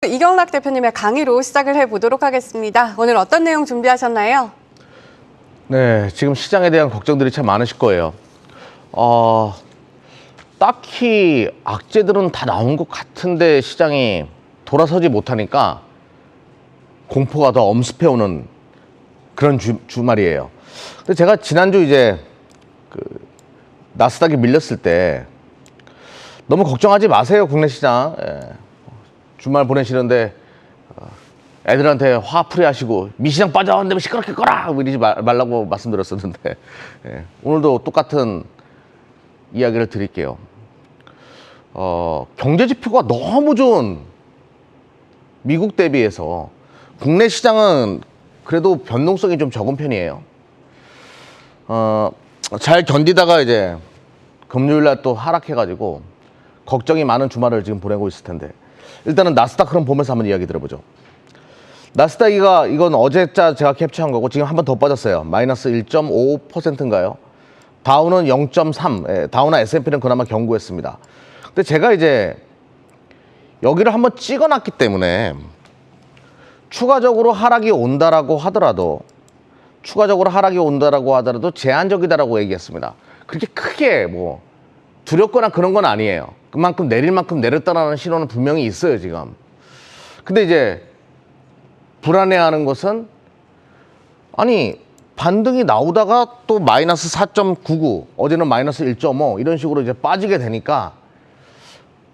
이경락 대표님의 강의로 시작을 해보도록 하겠습니다. 오늘 어떤 내용 준비하셨나요? 네, 지금 시장에 대한 걱정들이 참 많으실 거예요. 딱히 악재들은 다 나온 것 같은데 시장이 돌아서지 못하니까 공포가 더 엄습해오는 그런 주말이에요. 근데 제가 지난주 이제 나스닥이 밀렸을 때 너무 걱정하지 마세요, 국내 시장. 주말 보내시는데 애들한테 화풀이 하시고 미시장 빠져나왔는데 시끄럽게 꺼라 이러지 말라고 말씀드렸었는데 오늘도 똑같은 이야기를 드릴게요. 경제 지표가 너무 좋은 미국 대비해서 국내 시장은 그래도 변동성이 좀 적은 편이에요. 잘 견디다가 이제 금요일날 또 하락해가지고 걱정이 많은 주말을 지금 보내고 있을 텐데 일단은 나스닥 흐름 보면서 한번 이야기 들어보죠. 나스닥이가 이건 어제자 제가 캡처한 거고 지금 한 번 더 빠졌어요. 마이너스 1.5%인가요? 다우는 0.3, 다우나 S&P는 그나마 견고했습니다. 근데 제가 이제 여기를 한번 찍어놨기 때문에 추가적으로 하락이 온다라고 하더라도 제한적이다라고 얘기했습니다. 그렇게 크게 뭐 두렵거나 그런 건 아니에요. 그만큼 내릴 만큼 내렸다라는 신호는 분명히 있어요, 지금. 근데 이제 불안해하는 것은 아니 반등이 나오다가 또 마이너스 4.99, 어제는 마이너스 1.5 이런 식으로 이제 빠지게 되니까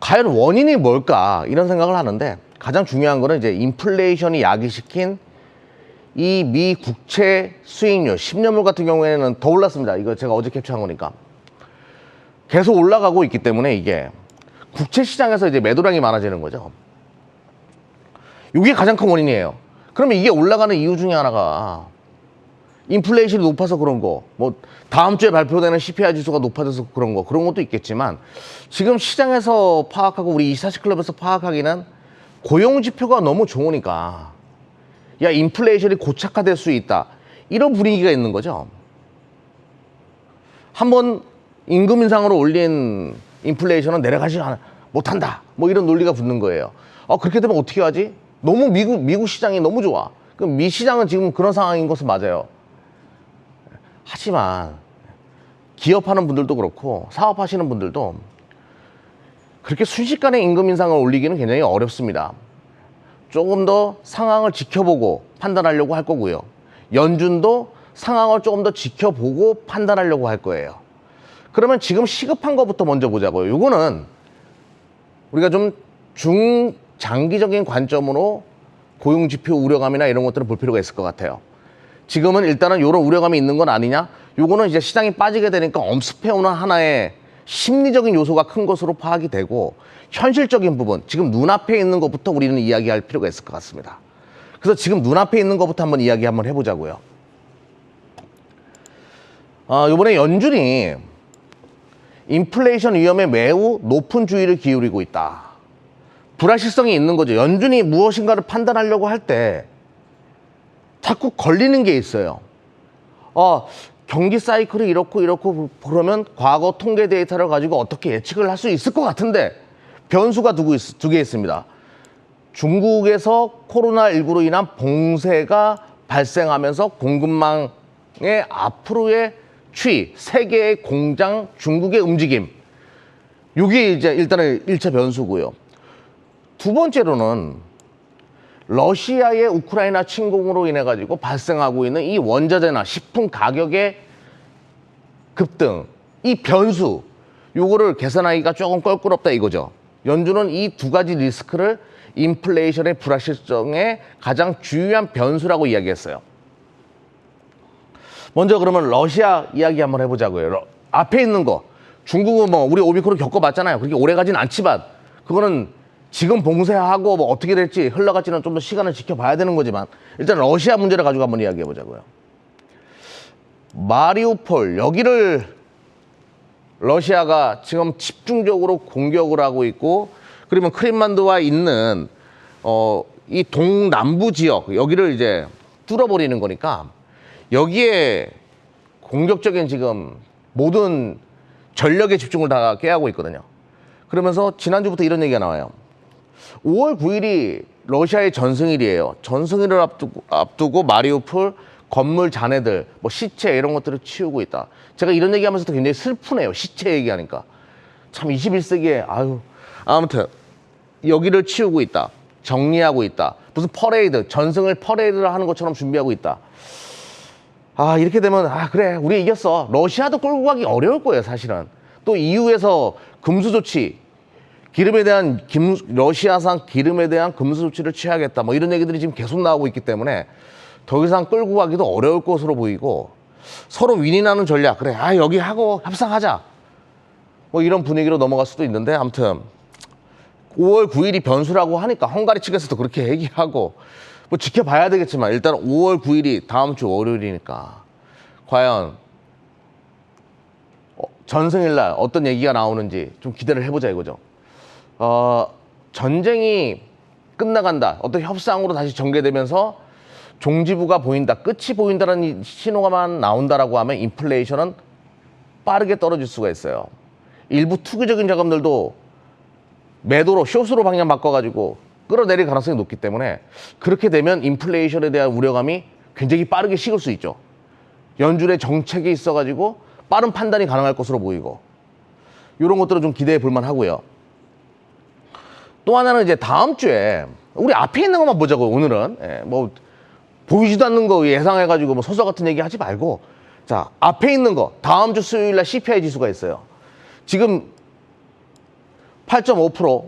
과연 원인이 뭘까 이런 생각을 하는데 가장 중요한 거는 이제 인플레이션이 야기시킨 이 미 국채 수익률 10년물 같은 경우에는 더 올랐습니다. 이거 제가 어제 캡처한 거니까 계속 올라가고 있기 때문에 이게 국채 시장에서 이제 매도량이 많아지는 거죠. 이게 가장 큰 원인이에요. 그러면 이게 올라가는 이유 중에 하나가 인플레이션이 높아서 그런 거, 뭐 다음 주에 발표되는 CPI 지수가 높아져서 그런 것도 있겠지만 지금 시장에서 파악하고 우리 24시클럽에서 파악하기는 고용 지표가 너무 좋으니까 야 인플레이션이 고착화될 수 있다 이런 분위기가 있는 거죠. 한번 임금 인상으로 올린 인플레이션은 내려가지 못한다 뭐 이런 논리가 붙는 거예요. 그렇게 되면 어떻게 하지? 너무 미국 시장이 너무 좋아. 그럼 미 시장은 지금 그런 상황인 것은 맞아요. 하지만 기업하는 분들도 그렇고 사업하시는 분들도 그렇게 순식간에 임금 인상을 올리기는 굉장히 어렵습니다. 조금 더 상황을 지켜보고 판단하려고 할 거고요. 연준도 상황을 조금 더 지켜보고 판단하려고 할 거예요. 그러면 지금 시급한 것부터 먼저 보자고요. 이거는 우리가 좀 중장기적인 관점으로 고용지표 우려감이나 이런 것들을 볼 필요가 있을 것 같아요. 지금은 일단은 이런 우려감이 있는 건 아니냐? 요거는 이제 시장이 빠지게 되니까 엄습해오는 하나의 심리적인 요소가 큰 것으로 파악이 되고 현실적인 부분, 지금 눈앞에 있는 것부터 우리는 이야기할 필요가 있을 것 같습니다. 그래서 지금 눈앞에 있는 것부터 한번 이야기 한번 해보자고요. 이번에 연준이 인플레이션 위험에 매우 높은 주의를 기울이고 있다. 불확실성이 있는 거죠. 연준이 무엇인가를 판단하려고 할 때 자꾸 걸리는 게 있어요. 경기 사이클이 이렇고 그러면 과거 통계 데이터를 가지고 어떻게 예측을 할 수 있을 것 같은데 변수가 두 개 있습니다. 중국에서 코로나19로 인한 봉쇄가 발생하면서 공급망의 앞으로의 추이, 세계의 공장, 중국의 움직임. 이게 이제 일단은 1차 변수고요. 두 번째로는 러시아의 우크라이나 침공으로 인해 가지고 발생하고 있는 이 원자재나 식품 가격의 급등, 이 변수, 요거를 계산하기가 조금 껄끄럽다 이거죠. 연준은 이 두 가지 리스크를 인플레이션의 불확실성의 가장 중요한 변수라고 이야기했어요. 먼저 그러면 러시아 이야기 한번 해보자고요. 앞에 있는 거, 중국은 뭐 우리 오미크론 겪어봤잖아요. 그렇게 오래 가진 않지만 그거는 지금 봉쇄하고 뭐 어떻게 될지 흘러갈지는 좀 더 시간을 지켜봐야 되는 거지만 일단 러시아 문제를 가지고 한번 이야기해보자고요. 마리우폴 여기를 러시아가 지금 집중적으로 공격을 하고 있고 그러면 크림반도와 있는 이 동남부 지역 여기를 이제 뚫어버리는 거니까 여기에 공격적인 지금 모든 전력의 집중을 다 깨하고 있거든요. 그러면서 지난주부터 이런 얘기가 나와요. 5월 9일이 러시아의 전승일이에요. 전승일을 앞두고 마리우폴 건물 잔해들, 뭐 시체 이런 것들을 치우고 있다. 제가 이런 얘기하면서도 굉장히 슬프네요. 시체 얘기하니까. 참 21세기에 아무튼 여기를 치우고 있다. 정리하고 있다. 무슨 퍼레이드, 전승을 퍼레이드를 하는 것처럼 준비하고 있다. 이렇게 되면 그래 우리 이겼어. 러시아도 끌고 가기 어려울 거예요 사실은. 또 EU에서 금수 조치, 러시아산 기름에 대한 금수 조치를 취하겠다. 뭐 이런 얘기들이 지금 계속 나오고 있기 때문에 더 이상 끌고 가기도 어려울 것으로 보이고, 서로 윈윈하는 전략, 그래 여기 하고 협상하자, 뭐 이런 분위기로 넘어갈 수도 있는데, 아무튼 5월 9일이 변수라고 하니까 헝가리 측에서도 그렇게 얘기하고 뭐 지켜봐야 되겠지만, 일단 5월 9일이 다음 주 월요일이니까 과연 전승일날 어떤 얘기가 나오는지 좀 기대를 해보자 이거죠. 전쟁이 끝나간다, 어떤 협상으로 다시 전개되면서 종지부가 보인다, 끝이 보인다는 신호가만 나온다라고 하면 인플레이션은 빠르게 떨어질 수가 있어요. 일부 투기적인 자금들도 매도로 숏으로 방향 바꿔가지고 끌어내릴 가능성이 높기 때문에, 그렇게 되면 인플레이션에 대한 우려감이 굉장히 빠르게 식을 수 있죠. 연준의 정책이 있어가지고 빠른 판단이 가능할 것으로 보이고, 이런 것들은 좀 기대해 볼만 하고요. 또 하나는 이제 다음 주에 우리 앞에 있는 것만 보자고. 오늘은 뭐 보이지도 않는 거 예상해가지고 뭐 소설 같은 얘기 하지 말고, 자 앞에 있는 거, 다음 주 수요일날 CPI 지수가 있어요. 지금 8.5%.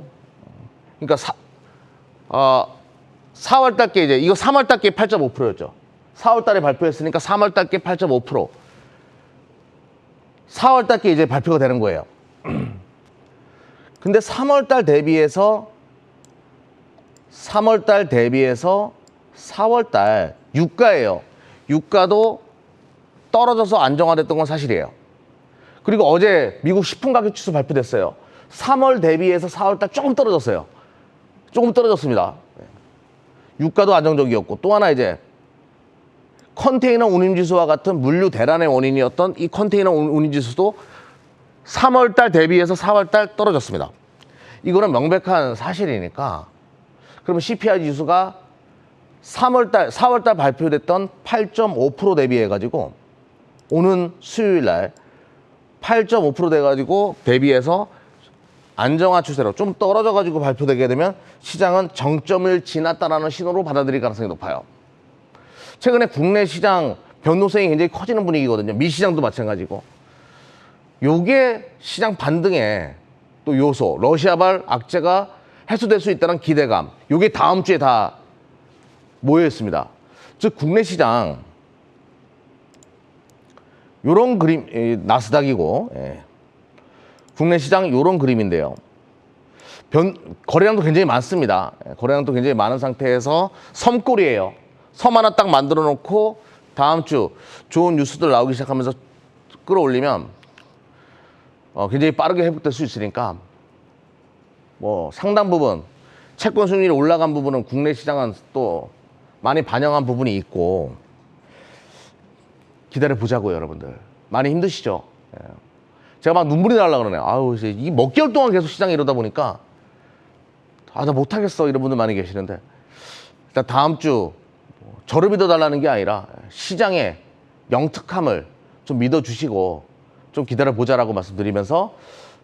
그러니까 4월달께 이제 이거 3월달께 8.5%였죠. 4월달에 발표했으니까 3월달께 8.5%. 4월달께 이제 발표가 되는 거예요. 근데 3월달 대비해서 4월달 유가예요. 유가도 떨어져서 안정화됐던 건 사실이에요. 그리고 어제 미국 식품 가격 지수 발표됐어요. 3월 대비해서 4월달 조금 떨어졌어요. 조금 떨어졌습니다. 유가도 안정적이었고, 또 하나 이제 컨테이너 운임지수와 같은 물류 대란의 원인이었던 이 컨테이너 운임지수도 3월달 대비해서 4월달 떨어졌습니다. 이거는 명백한 사실이니까, 그러면 CPI 지수가 4월달 발표됐던 8.5% 대비해가지고 오는 수요일날 8.5% 돼가지고 대비해서 안정화 추세로 좀 떨어져가지고 발표되게 되면 시장은 정점을 지났다라는 신호로 받아들일 가능성이 높아요. 최근에 국내 시장 변동성이 굉장히 커지는 분위기거든요. 미시장도 마찬가지고. 요게 시장 반등의 또 요소, 러시아발 악재가 해소될 수 있다는 기대감, 요게 다음 주에 다 모여 있습니다. 즉 국내 시장 요런 그림, 나스닥이고, 국내 시장 요런 그림인데요. 거래량도 굉장히 많습니다. 거래량도 굉장히 많은 상태에서 섬골이에요. 섬 하나 딱 만들어 놓고 다음 주 좋은 뉴스들 나오기 시작하면서 끌어올리면 굉장히 빠르게 회복될 수 있으니까, 뭐 상당 부분 채권 수익률이 올라간 부분은 국내 시장은 또 많이 반영한 부분이 있고, 기다려 보자고요. 여러분들 많이 힘드시죠? 제가 막 눈물이 나려고 그러네요. 아우, 이제 이 몇 개월 동안 계속 시장이 이러다 보니까 나 못하겠어 이런 분들 많이 계시는데, 일단 다음 주 저를 믿어달라는 게 아니라 시장의 영특함을 좀 믿어주시고 좀 기다려 보자라고 말씀드리면서,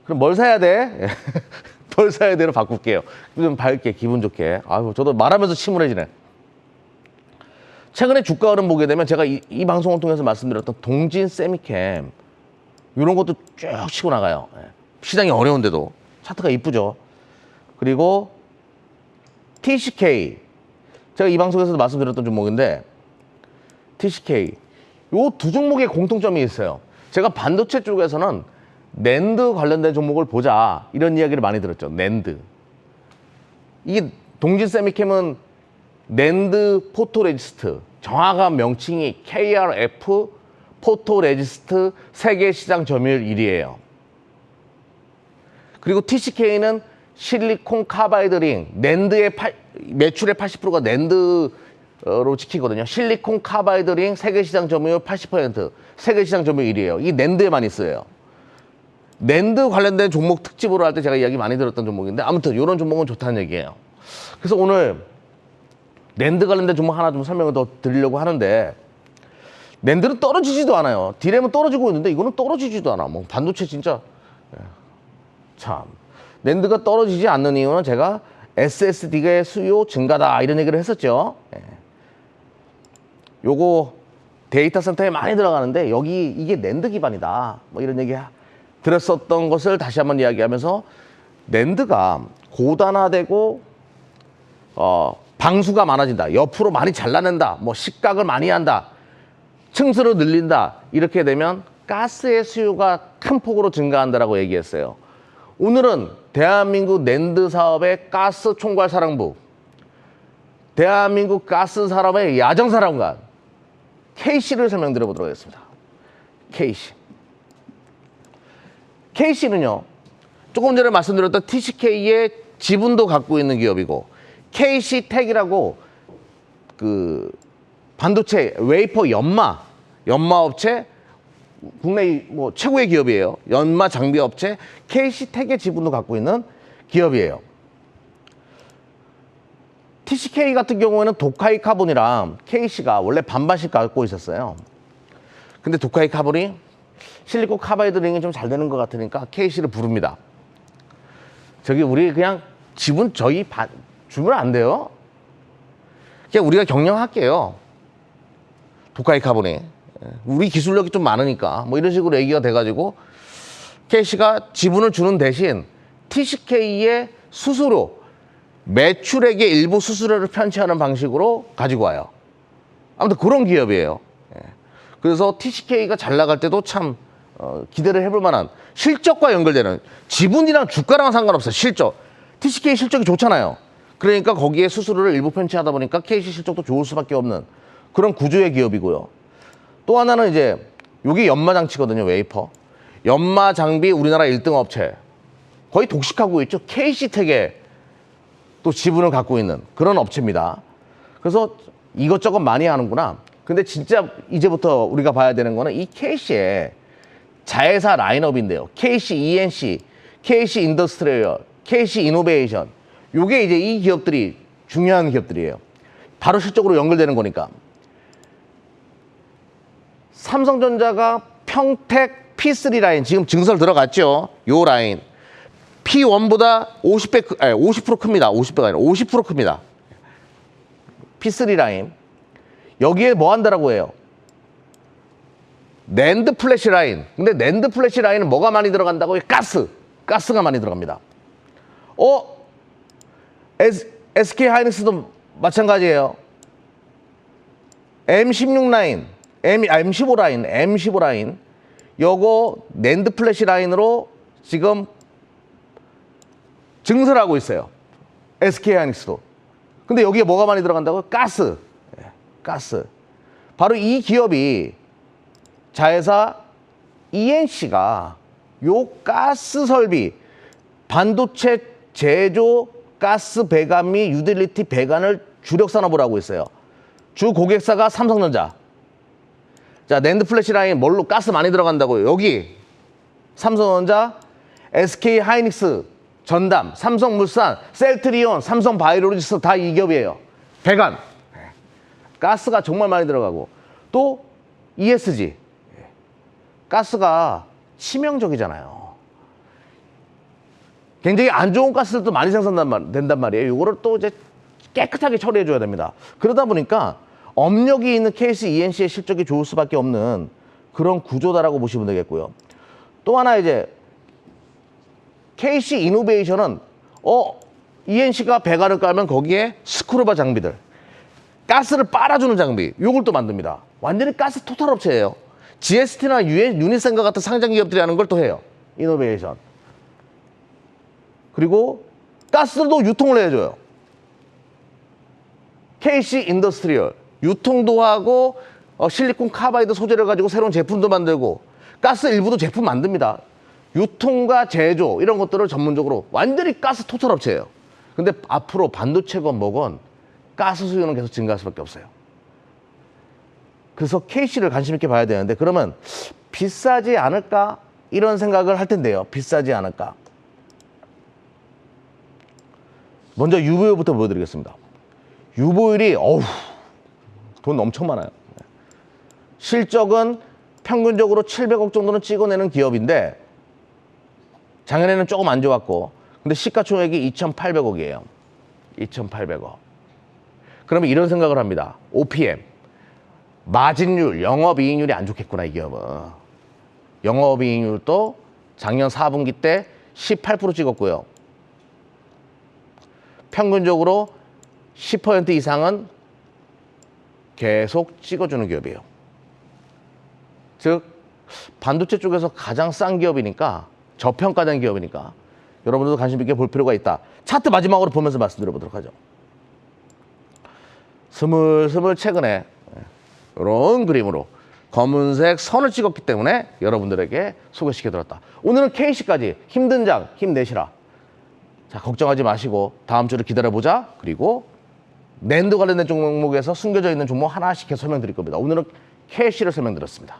그럼 뭘 사야 돼? 뭘 사야 돼로 바꿀게요. 좀 밝게 기분 좋게. 아유, 저도 말하면서 침울해지네. 최근에 주가 흐름 보게 되면 제가 이 방송을 통해서 말씀드렸던 동진 세미캠 이런 것도 쭉 치고 나가요. 시장이 어려운데도 차트가 이쁘죠. 그리고 TCK, 제가 이 방송에서도 말씀드렸던 종목인데, TCK 요 두 종목의 공통점이 있어요. 제가 반도체 쪽에서는 낸드 관련된 종목을 보자 이런 이야기를 많이 들었죠. 낸드. 이게 동진 세미캠은 낸드 포토레지스트, 정확한 명칭이 KRF 포토레지스트 세계 시장 점유율 1위예요. 그리고 TCK는 실리콘 카바이드 링, 낸드의 매출의 80%가 낸드로 찍히거든요. 실리콘 카바이드 링 세계 시장 점유율 80%, 세계 시장 점유율 1위예요. 이 낸드에 많이 쓰여요. 낸드 관련된 종목 특집으로 할 때 제가 이야기 많이 들었던 종목인데, 아무튼 이런 종목은 좋다는 얘기예요. 그래서 오늘 낸드 관련된 종목 하나 좀 설명을 더 드리려고 하는데, 낸드는 떨어지지도 않아요. 디램은 떨어지고 있는데 이거는 떨어지지도 않아. 뭐 반도체 진짜 참. 낸드가 떨어지지 않는 이유는 제가 SSD의 수요 증가다 이런 얘기를 했었죠. 요거 데이터 센터에 많이 들어가는데 여기 이게 낸드 기반이다. 뭐 이런 얘기 들었었던 것을 다시 한번 이야기하면서, 낸드가 고단화되고 방수가 많아진다. 옆으로 많이 잘라낸다. 뭐 식각을 많이 한다. 층수를 늘린다. 이렇게 되면 가스의 수요가 큰 폭으로 증가한다라고 얘기했어요. 오늘은 대한민국 낸드 사업의 가스 총괄 사령부, 대한민국 가스 산업의 야정 사령관 K씨를 설명드려 보도록 하겠습니다. K씨. K씨는요, 조금 전에 말씀드렸던 TCK의 지분도 갖고 있는 기업이고, KC텍이라고 그 반도체 웨이퍼 연마 업체, 국내 뭐 최고의 기업이에요. 연마 장비 업체 KC텍의 지분도 갖고 있는 기업이에요. TCK 같은 경우에는 도카이 카본이랑 KC가 원래 반반씩 갖고 있었어요. 근데 도카이 카본이 실리콘 카바이드 링이 좀 잘 되는 것 같으니까 KC를 부릅니다. 저기 우리 그냥 지분 저희 주면 안 돼요. 그냥 우리가 경영할게요. 도카이 카본이. 우리 기술력이 좀 많으니까 뭐 이런 식으로 얘기가 돼가지고 KC가 지분을 주는 대신 TCK의 수수료, 매출액의 일부 수수료를 편취하는 방식으로 가지고 와요. 아무튼 그런 기업이에요. 그래서 TCK가 잘 나갈 때도 참 기대를 해볼 만한, 실적과 연결되는, 지분이랑 주가랑은 상관없어요. 실적. TCK 실적이 좋잖아요. 그러니까 거기에 수수료를 일부 편취하다 보니까 KC 실적도 좋을 수밖에 없는 그런 구조의 기업이고요. 또 하나는 이제 여기 연마 장치거든요. 웨이퍼. 연마 장비 우리나라 1등 업체. 거의 독식하고 있죠. KC텍에 또 지분을 갖고 있는 그런 업체입니다. 그래서 이것저것 많이 하는구나. 근데 진짜 이제부터 우리가 봐야 되는 거는 이 KC의 자회사 라인업인데요. KC ENC, KC 인더스트리얼, KC 이노베이션. 요게 이제 이 기업들이 중요한 기업들이에요. 바로 실적으로 연결되는 거니까. 삼성전자가 평택 P3 라인, 지금 증설 들어갔죠. 요 라인. P1보다 50% 큽니다. 50배가 아니라 50% 큽니다. P3 라인. 여기에 뭐 한다라고 해요? 낸드 플래시 라인. 근데 낸드 플래시 라인은 뭐가 많이 들어간다고요? 가스가 많이 들어갑니다. SK 하이닉스도 마찬가지예요. M16 라인, M15 라인, M15 라인. 요거 낸드 플래시 라인으로 지금 증설하고 있어요. SK 하이닉스도. 근데 여기에 뭐가 많이 들어간다고요? 가스. 바로 이 기업이 자회사 ENC가 요 가스 설비, 반도체 제조 가스 배관 및 유틸리티 배관을 주력 산업으로 하고 있어요. 주 고객사가 삼성전자. 자, 낸드 플래시 라인 뭘로 가스 많이 들어간다고요? 여기 삼성전자, SK 하이닉스, 전담, 삼성물산, 셀트리온, 삼성바이오로직스 다 이 기업이에요. 배관. 가스가 정말 많이 들어가고, 또 ESG. 가스가 치명적이잖아요. 굉장히 안 좋은 가스들도 많이 생산된단 말이에요. 이거를 또 이제 깨끗하게 처리해줘야 됩니다. 그러다 보니까 업력이 있는 KC ENC의 실적이 좋을 수밖에 없는 그런 구조다라고 보시면 되겠고요. 또 하나 이제 KC 이노베이션은 ENC가 배관을 깔면 거기에 스크루바 장비들, 가스를 빨아주는 장비, 요걸 또 만듭니다. 완전히 가스 토탈 업체예요. GST나 유니센과 같은 상장 기업들이 하는 걸 또 해요. 이노베이션. 그리고 가스도 유통을 해줘요. KC 인더스트리얼. 유통도 하고 실리콘 카바이드 소재를 가지고 새로운 제품도 만들고, 가스 일부도 제품 만듭니다. 유통과 제조 이런 것들을 전문적으로 완전히 가스 토탈 업체예요. 근데 앞으로 반도체건 뭐건 가스 수요는 계속 증가할 수밖에 없어요. 그래서 KC를 관심 있게 봐야 되는데, 그러면 비싸지 않을까? 이런 생각을 할 텐데요. 비싸지 않을까? 먼저 UVO부터 보여드리겠습니다. 유보율이 돈 엄청 많아요. 실적은 평균적으로 700억 정도는 찍어내는 기업인데 작년에는 조금 안 좋았고, 근데 시가총액이 2,800억이에요. 2,800억. 그러면 이런 생각을 합니다. OPM, 마진율, 영업이익률이 안 좋겠구나, 이 기업은. 영업이익률도 작년 4분기 때 18% 찍었고요. 평균적으로 10% 이상은 계속 찍어주는 기업이에요. 즉 반도체 쪽에서 가장 싼 기업이니까, 저평가된 기업이니까 여러분들도 관심 있게 볼 필요가 있다. 차트 마지막으로 보면서 말씀드려보도록 하죠. 스물스물 최근에 이런 그림으로 검은색 선을 찍었기 때문에 여러분들에게 소개시켜드렸다. 오늘은 KC까지 힘든 장 힘내시라. 자, 걱정하지 마시고 다음 주를 기다려보자. 그리고 낸드 관련된 종목에서 숨겨져 있는 종목 하나씩 해서 설명드릴 겁니다. 오늘은 KC를 설명드렸습니다.